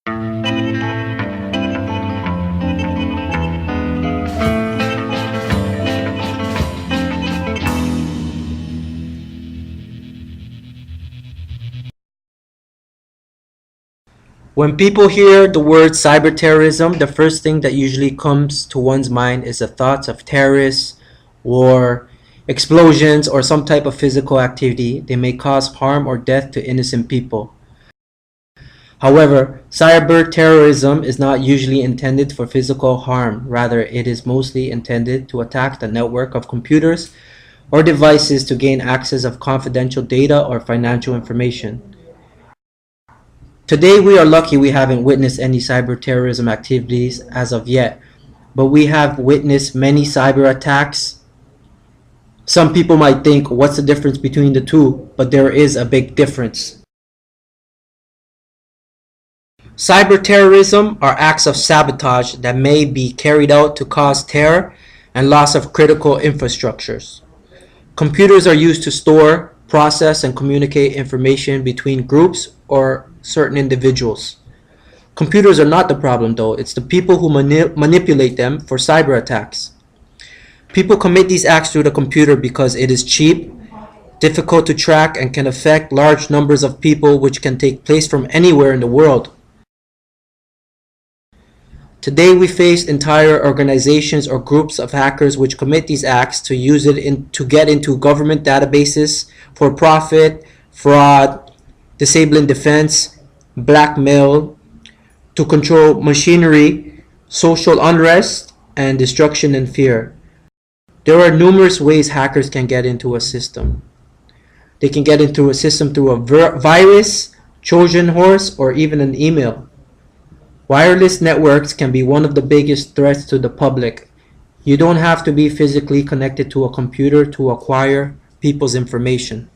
When people hear the word cyber terrorism, the first thing that usually comes to one's mind is the thoughts of terrorists, war, explosions, or some type of physical activity. They may cause harm or death to innocent people. However, cyber terrorism is not usually intended for physical harm. Rather, it is mostly intended to attack the network of computers or devices to gain access of confidential data or financial information. Today, we are lucky we haven't witnessed any cyber terrorism activities as of yet, but we have witnessed many cyber attacks. Some people might think, what's the difference between the two? But there is a big difference. Cyber terrorism are acts of sabotage that may be carried out to cause terror and loss of critical infrastructures. Computers are used to store, process, and communicate information between groups or certain individuals. Computers are not the problem though, it's the people who manipulate them for cyber attacks. People commit these acts through the computer because it is cheap, difficult to track, and can affect large numbers of people, which can take place from anywhere in the world. Today we face entire organizations or groups of hackers which commit these acts to use it to get into government databases for profit, fraud, disabling defense, blackmail, to control machinery, social unrest, and destruction and fear. There are numerous ways hackers can get into a system. They can get into a system through a virus, Trojan horse, or even an email. Wireless networks can be one of the biggest threats to the public. You don't have to be physically connected to a computer to acquire people's information.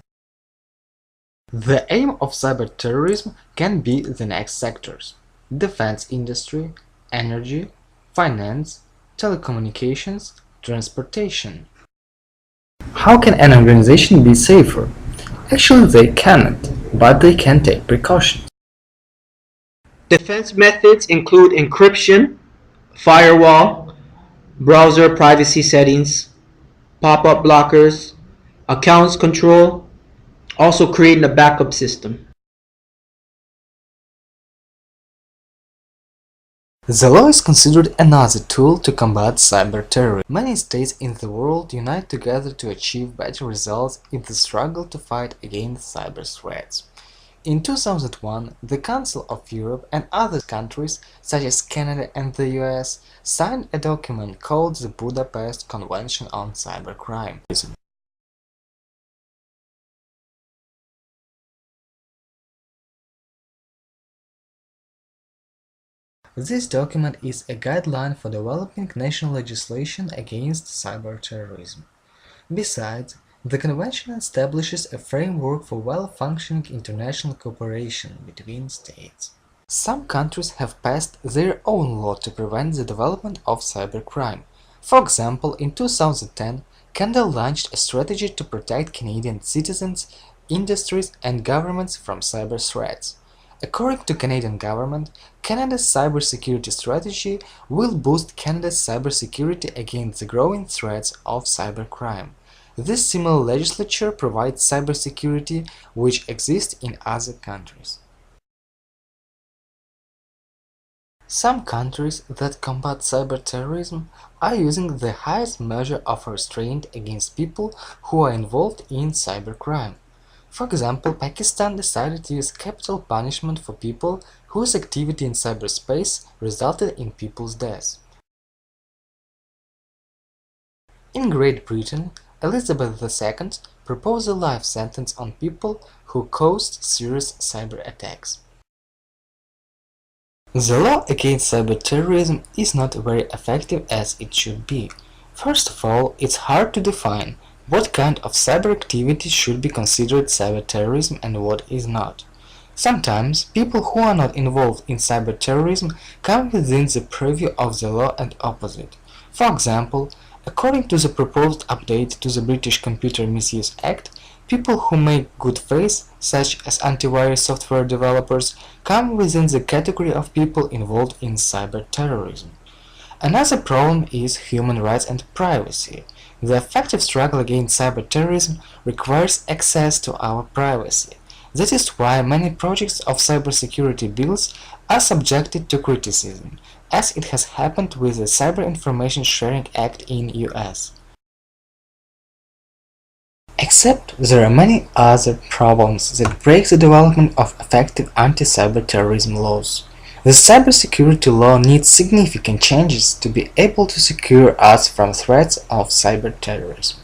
The aim of cyber terrorism can be the next sectors: defense industry, energy, finance, telecommunications, transportation. How can an organization be safer? Actually, they cannot, but they can take precautions. Defense methods include encryption, firewall, browser privacy settings, pop-up blockers, accounts control, also creating a backup system. The law is considered another tool to combat cyber terrorism. Many states in the world unite together to achieve better results in the struggle to fight against cyber threats. In 2001, the Council of Europe and other countries, such as Canada and the US, signed a document called the Budapest Convention on Cybercrime. This document is a guideline for developing national legislation against cyber terrorism. Besides, the Convention establishes a framework for well-functioning international cooperation between states. Some countries have passed their own law to prevent the development of cybercrime. For example, in 2010, Canada launched a strategy to protect Canadian citizens, industries, and governments from cyber threats. According to Canadian government, Canada's cybersecurity strategy will boost Canada's cybersecurity against the growing threats of cybercrime. This similar legislature provides cybersecurity which exists in other countries. Some countries that combat cyber terrorism are using the highest measure of restraint against people who are involved in cybercrime. For example, Pakistan decided to use capital punishment for people whose activity in cyberspace resulted in people's deaths. In Great Britain, Elizabeth II proposed a life sentence on people who caused serious cyber attacks. The law against cyber terrorism is not very effective as it should be. First of all, it's hard to define what kind of cyber activity should be considered cyber terrorism and what is not. Sometimes, people who are not involved in cyber terrorism come within the purview of the law and opposite. For example, according to the proposed update to the British Computer Misuse Act, People who make good faith, such as antivirus software developers, come within the category of people involved in cyber terrorism. Another problem is human rights and privacy. The effective struggle against cyber terrorism requires access to our privacy. That is why many projects of cybersecurity bills are subjected to criticism, as it has happened with the Cyber Information Sharing Act in US. Except there are many other problems that break the development of effective anti-cyberterrorism laws. The cybersecurity law needs significant changes to be able to secure us from threats of cyberterrorism.